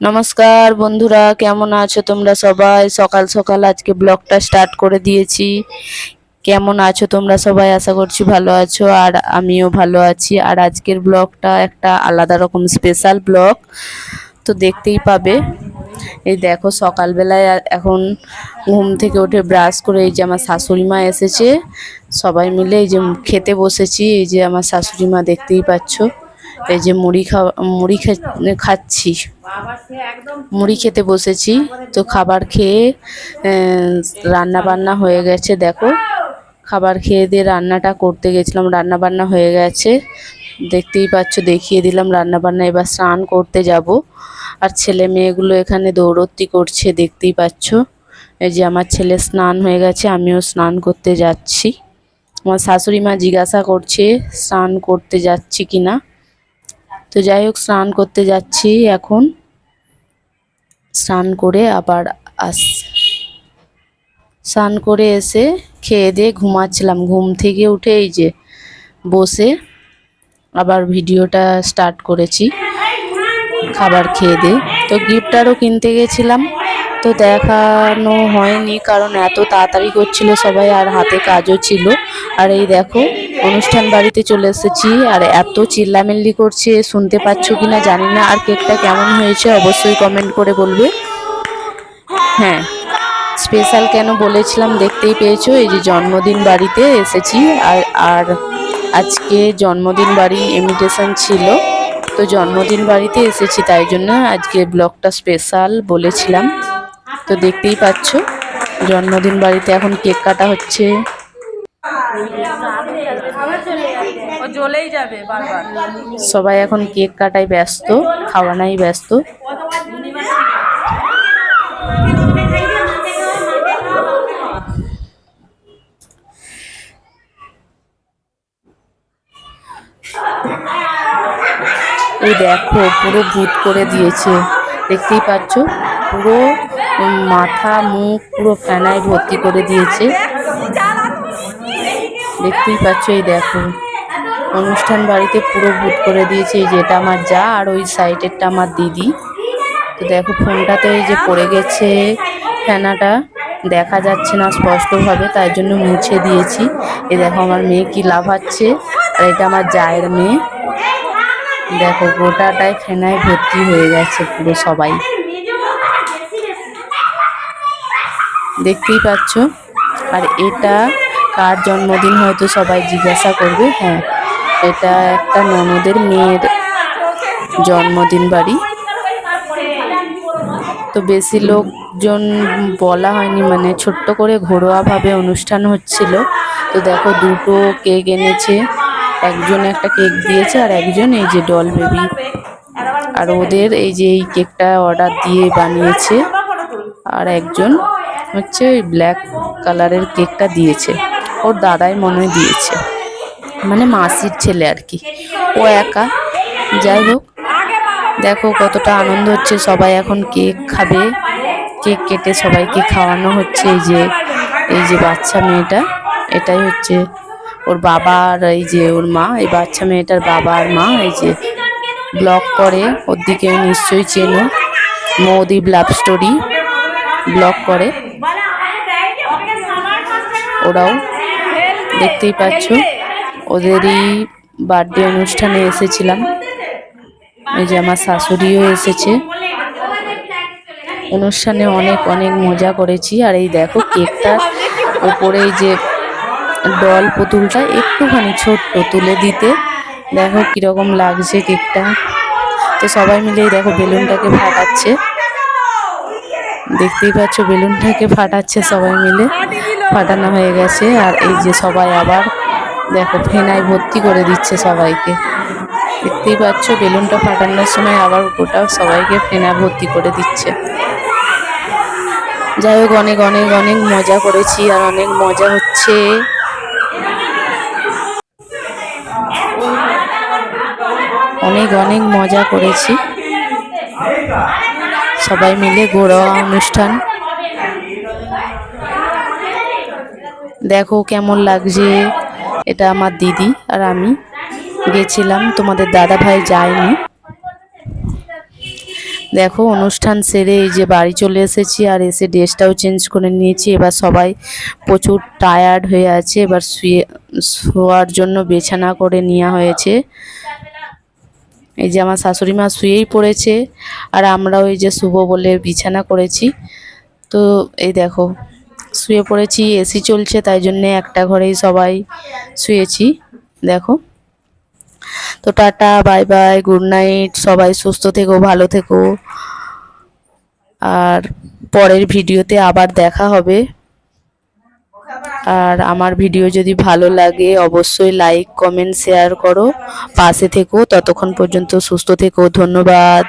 নমস্কার বন্ধুরা, কেমন আছো তোমরা সবাই? সকাল সকাল আজকে ব্লগটা স্টার্ট করে দিয়েছি। কেমন আছো তোমরা সবাই? আশা করছি ভালো আছো, আর আমিও ভালো আছি। আর আজকের ব্লগটা একটা আলাদা রকম স্পেশাল ব্লগ, তো দেখতেই পাবে। এই দেখো সকালবেলায় এখন ঘুম থেকে উঠে ব্রাশ করে এই যে আমার শাশুড়ি মা এসেছে, সবাই মিলে এই যে খেতে বসেছি। এই যে আমার শাশুড়ি মা দেখতেই পাচ্ছ, এই যে মুড়ি খাচ্ছি, মুড়ি খেতে বসেছি। তো খাবার খেয়ে রান্না বান্না হয়ে গেছে। দেখো খাবার খেয়ে দিয়ে রান্নাটা করতে গেছিলাম, রান্না বান্না হয়ে গেছে, দেখতেই পাচ্ছ, দেখিয়ে দিলাম রান্না বান্না। এবার স্নান করতে যাব, আর ছেলে মেয়েগুলো এখানে দৌড়ত্তি করছে, দেখতেই পাচ্ছ। এই যে আমার ছেলে স্নান হয়ে গেছে, আমিও স্নান করতে যাচ্ছি। আমার শাশুড়ি মা জিজ্ঞাসা করছে স্নান করতে যাচ্ছি কিনা। তো যাই হোক, স্নান করতে যাচ্ছি এখন। স্নান করে আবার স্নান করে এসে খেয়ে দিয়ে ঘুমাচ্ছিলাম। ঘুম থেকে উঠে এই যে বসে আবার ভিডিওটা স্টার্ট করেছি খাবার খেয়ে দিয়ে। তো গিফট কিনতে গেছিলাম, তো দেখানো হয়নি, কারণ এত তাড়াতাড়ি করছিল সবাই, আর হাতে কাজও ছিল। আর এই দেখো অনুষ্ঠান বাড়িতে চলে এসেছি, আর এত চিল্লামিল্লি করছে, শুনতে পাচ্ছ কিনা জানি না। আর কেকটা কেমন হয়েছে অবশ্যই কমেন্ট করে বলবে। হ্যাঁ, স্পেশাল কেন বলেছিলাম দেখতেই পেয়েছো। এই যে জন্মদিন বাড়িতে এসেছি, আর আজকে জন্মদিন বাড়ি ইনভিটেশন ছিল, তো জন্মদিন বাড়িতে এসেছি, তাই জন্য আজকে ব্লগটা স্পেশাল বলেছিলাম। তো দেখতেই পাচ্ছ জন্মদিন বাড়িতে এখন কেক কাটা হচ্ছে। সবাই এখন কেক কাটায় ব্যস্ত, খাওয়ানাই ব্যস্ত। এই দেখো পুরো ভূত করে দিয়েছে, দেখতেই পাচ্ছ, পুরো মাথা মুখ পুরো ফেনায় ভর্তি করে দিয়েছে, দেখতেই পাচ্ছ। এই দেখো অনুষ্ঠান বাড়িতে পুরো ভূত করে দিয়েছে। এই যে এটা আমার যা, আর ওই সাইডেরটা আমার দিদি। তো দেখো ফোনটাতে এই যে পড়ে গেছে, ফেনাটা দেখা যাচ্ছে না স্পষ্টভাবে, তাই জন্য মুছে দিয়েছি। এই দেখো আমার মেয়ে কি লাফাচ্ছে, আর এটা আমার জায়ের মেয়ে। দেখো গোটাটাই ফেনায় ভর্তি হয়ে গেছে পুরো সবাই, দেখতেই পাচ্ছ। আর এটা কার জন্মদিন হয়তো সবাই জিজ্ঞাসা করবে। হ্যাঁ, এটা একটা ননদের মেয়ের জন্মদিন বাড়ি। তো বেশি লোকজন বলা হয়নি, মানে ছোট্ট করে ঘরোয়াভাবে অনুষ্ঠান হচ্ছিল। তো দেখো দুটো কেক এনেছে, একজন একটা কেক দিয়েছে, আর একজন এই যে ডল বেবি। আর ওদের এই যে এই কেকটা অর্ডার দিয়ে বানিয়েছে, আর একজন হচ্ছে ওই ব্ল্যাক কালারের কেকটা দিয়েছে, ওর দাদাই মনে হয় দিয়েছে, মানে মাসির ছেলে আর কি, ও একা। যাই হোক, দেখো কতটা আনন্দ হচ্ছে, সবাই এখন কেক খাবে, কেক কেটে সবাইকে খাওয়ানো হচ্ছে। এই যে বাচ্চা মেয়েটা, এটাই হচ্ছে ওর বাবা, আর এই যে ওর মা, এই বাচ্চা মেয়েটার বাবা আর মা। এই যে ব্লগ করে, ওর দিকে নিশ্চয়ই চেনো, মৌদি লাভ স্টোরি ব্লগ করে ওরাও, দেখতেই পাচ্ছ। ওদেরই বার্থডে অনুষ্ঠানে এসেছিলাম। এই যে আমার শাশুড়িও এসেছে, অনুষ্ঠানে অনেক অনেক মজা করেছি। আর এই দেখো কেকটা ওপরে এই যে ডল পুতুলটা একটুখানি ছোট্ট তুলে দিতে, দেখো কিরকম লাগছে কেকটা। তো সবাই মিলেই দেখো বেলুনটাকে ফাটাচ্ছে, দেখতেই পাচ্ছ বেলুনটাকে ফাটাচ্ছে সবাই মিলে, ফাটানো হয়ে গেছে। আর এই যে সবাই আবার দেখো ফেনায় ভর্তি করে দিচ্ছে সবাইকে, দেখতেই পাচ্ছ বেলুনটা ফাটানোর সময় আবার ওটা সবাইকে ফেনা ভর্তি করে দিচ্ছে। যাই হোক, অনেক অনেক অনেক মজা করেছি, আর অনেক মজা হচ্ছে। অনেক অনেক মজা করেছি সবাই মিলে, ঘরোয়া অনুষ্ঠান। দেখো কেমন লাগছে, এটা আমার দিদি আর আমি গেছিলাম, তোমাদের দাদা ভাই যায়নি। দেখো অনুষ্ঠান সেরে এই যে বাড়ি চলে এসেছি, আর এসে ড্রেসটাও চেঞ্জ করে নিয়েছি। এবার সবাই প্রচুর টায়ার্ড হয়ে আছে, এবার শোয়ার জন্য বিছানা করে নেওয়া হয়েছে। এই যে আমার শাশুড়ি মা শুয়েই পড়েছে, আর আমরা ওই যে শুভ বলে বিছানা করেছি। তো এই দেখো শুয়ে পড়েছি, এসি চলছে তাই জন্যে একটা ঘরেই সবাই শুয়েছি। দেখো, তো tata, bye bye, good night, সবাই সুস্থ থেকো, ভালো থেকো। আর পরের ভিডিওতে আবার দেখা হবে। আর আমার ভিডিও যদি ভালো লাগে অবশ্যই লাইক, কমেন্ট, শেয়ার করো, পাশে থেকো। ততক্ষণ পর্যন্ত সুস্থ থেকো, ধন্যবাদ।